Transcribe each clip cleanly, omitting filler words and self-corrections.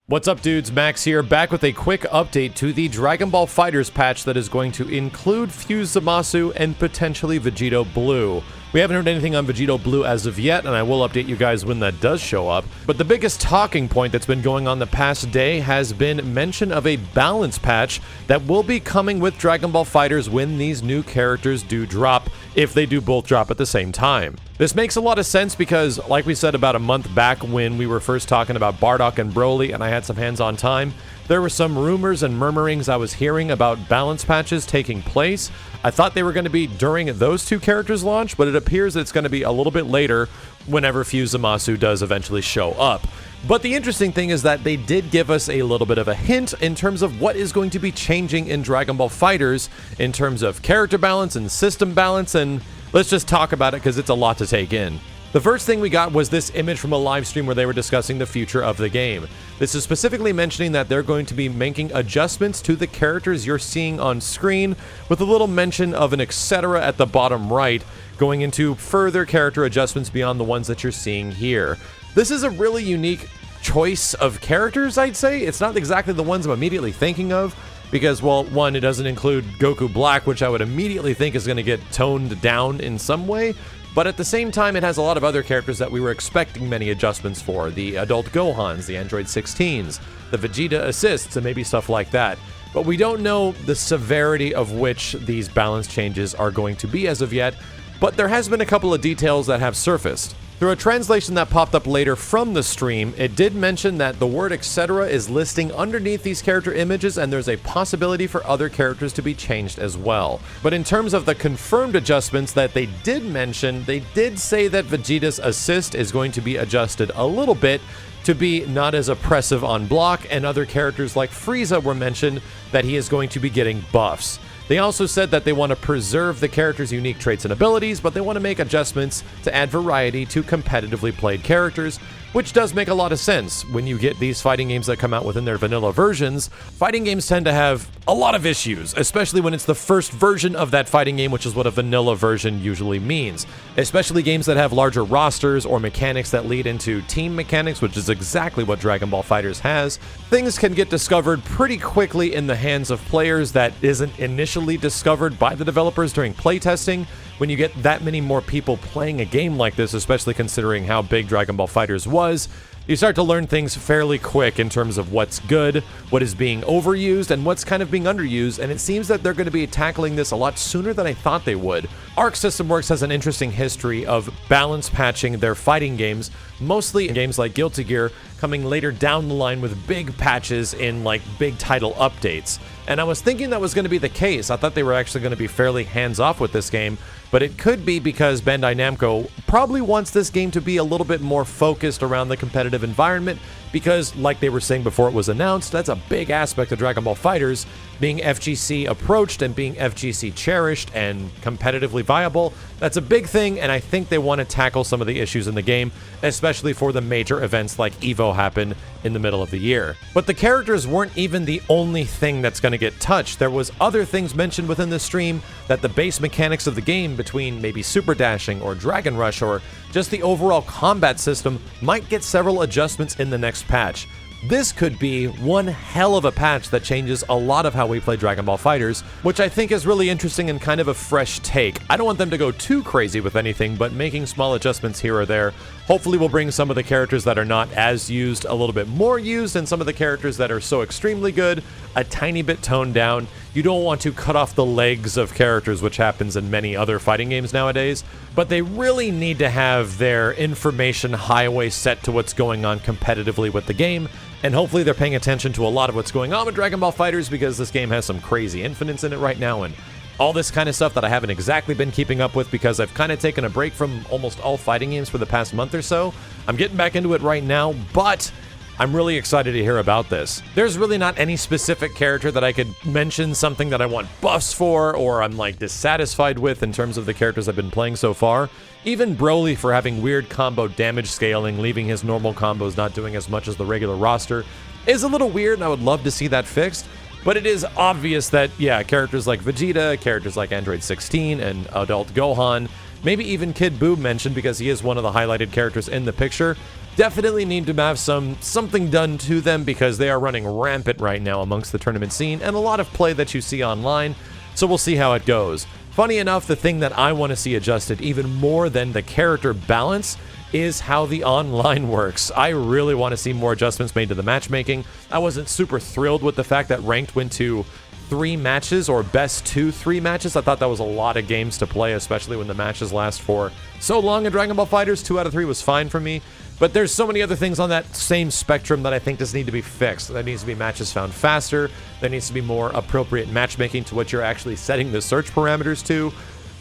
What's up, dudes? Max here, back with a quick update to the Dragon Ball FighterZ patch that is going to include Fused Zamasu and potentially Vegito Blue. We haven't heard anything on Vegito Blue as of yet, and I will update you guys when that does show up. But the biggest talking point that's been going on the past day has been mention of a balance patch that will be coming with Dragon Ball FighterZ when these new characters do drop, if they do both drop at the same time. This makes a lot of sense because, like we said about a month back when we were first talking about Bardock and Broly and I had some hands-on time, there were some rumors and murmurings I was hearing about balance patches taking place. I thought they were going to be during those two characters' launch, but it appears it's going to be a little bit later whenever Fused Zamasu does eventually show up. But the interesting thing is that they did give us a little bit of a hint in terms of what is going to be changing in Dragon Ball FighterZ in terms of character balance and system balance, and let's just talk about it because it's a lot to take in. The first thing we got was this image from a live stream where they were discussing the future of the game. This is specifically mentioning that they're going to be making adjustments to the characters you're seeing on screen, with a little mention of an etc. at the bottom right, going into further character adjustments beyond the ones that you're seeing here. This is a really unique choice of characters, I'd say. It's not exactly the ones I'm immediately thinking of, because, well, one, it doesn't include Goku Black, which I would immediately think is going to get toned down in some way. But at the same time, it has a lot of other characters that we were expecting many adjustments for. The adult Gohans, the Android 16s, the Vegeta assists, and maybe stuff like that. But we don't know the severity of which these balance changes are going to be as of yet, but there has been a couple of details that have surfaced. Through a translation that popped up later from the stream, it did mention that the word etc. is listing underneath these character images, and there's a possibility for other characters to be changed as well. But in terms of the confirmed adjustments that they did mention, they did say that Vegeta's assist is going to be adjusted a little bit to be not as oppressive on block, and other characters like Frieza were mentioned that he is going to be getting buffs. They also said that they want to preserve the character's unique traits and abilities, but they want to make adjustments to add variety to competitively played characters, which does make a lot of sense. When you get these fighting games that come out within their vanilla versions, fighting games tend to have a lot of issues, especially when it's the first version of that fighting game, which is what a vanilla version usually means. Especially games that have larger rosters or mechanics that lead into team mechanics, which is exactly what Dragon Ball FighterZ has. Things can get discovered pretty quickly in the hands of players that isn't initially discovered by the developers during playtesting. When you get that many more people playing a game like this, especially considering how big Dragon Ball FighterZ was, you start to learn things fairly quick in terms of what's good, what is being overused, and what's kind of being underused, and it seems that they're going to be tackling this a lot sooner than I thought they would. Arc System Works has an interesting history of balance patching their fighting games, mostly in games like Guilty Gear, coming later down the line with big patches in like big title updates. And I was thinking that was going to be the case. I thought they were actually going to be fairly hands-off with this game, but it could be because Bandai Namco probably wants this game to be a little bit more focused around the competitive environment, because, like they were saying before it was announced, that's a big aspect of Dragon Ball FighterZ, being FGC approached and being FGC cherished and competitively viable. That's a big thing, and I think they want to tackle some of the issues in the game, especially for the major events like EVO happen in the middle of the year. But the characters weren't even the only thing that's going to get touched. There was other things mentioned within the stream, that the base mechanics of the game, between maybe Super Dashing or Dragon Rush or just the overall combat system, might get several adjustments in the next patch. This could be one hell of a patch that changes a lot of how we play Dragon Ball FighterZ, which I think is really interesting and kind of a fresh take. I don't want them to go too crazy with anything, but making small adjustments here or there hopefully will bring some of the characters that are not as used a little bit more used, and some of the characters that are so extremely good a tiny bit toned down. You don't want to cut off the legs of characters, which happens in many other fighting games nowadays, but they really need to have their information highway set to what's going on competitively with the game, and hopefully they're paying attention to a lot of what's going on with Dragon Ball FighterZ, because this game has some crazy infinites in it right now, and all this kind of stuff that I haven't exactly been keeping up with because I've kind of taken a break from almost all fighting games for the past month or so. I'm getting back into it right now, but I'm really excited to hear about this. There's really not any specific character that I could mention something that I want buffs for or I'm like dissatisfied with in terms of the characters I've been playing so far. Even Broly for having weird combo damage scaling, leaving his normal combos not doing as much as the regular roster, is a little weird, and I would love to see that fixed. But it is obvious that, yeah, characters like Vegeta, characters like Android 16 and adult Gohan, maybe even Kid Buu mentioned because he is one of the highlighted characters in the picture, definitely need to have something done to them because they are running rampant right now amongst the tournament scene and a lot of play that you see online, so we'll see how it goes. Funny enough, the thing that I want to see adjusted even more than the character balance is how the online works. I really want to see more adjustments made to the matchmaking. I wasn't super thrilled with the fact that ranked went to 3 matches or best 2-3 matches. I thought that was a lot of games to play, especially when the matches last for so long in Dragon Ball FighterZ. 2 out of 3 was fine for me. But there's so many other things on that same spectrum that I think just need to be fixed. There needs to be matches found faster. There needs to be more appropriate matchmaking to what you're actually setting the search parameters to.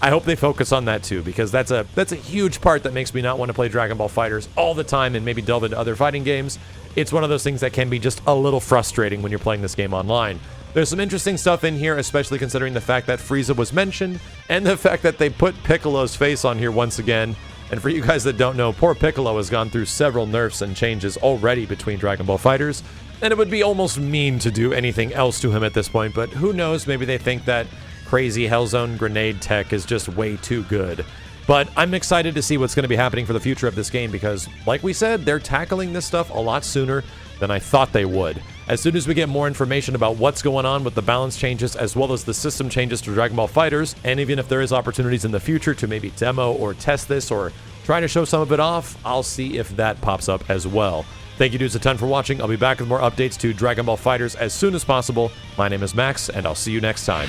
I hope they focus on that too, because that's a huge part that makes me not want to play Dragon Ball FighterZ all the time and maybe delve into other fighting games. It's one of those things that can be just a little frustrating when you're playing this game online. There's some interesting stuff in here, especially considering the fact that Frieza was mentioned and the fact that they put Piccolo's face on here once again. And for you guys that don't know, poor Piccolo has gone through several nerfs and changes already between Dragon Ball FighterZ, and it would be almost mean to do anything else to him at this point, but who knows, maybe they think that crazy Hellzone grenade tech is just way too good. But I'm excited to see what's going to be happening for the future of this game because, like we said, they're tackling this stuff a lot sooner than I thought they would. As soon as we get more information about what's going on with the balance changes as well as the system changes to Dragon Ball FighterZ, and even if there is opportunities in the future to maybe demo or test this or try to show some of it off, I'll see if that pops up as well. Thank you dudes a ton for watching. I'll be back with more updates to Dragon Ball FighterZ as soon as possible. My name is Max, and I'll see you next time.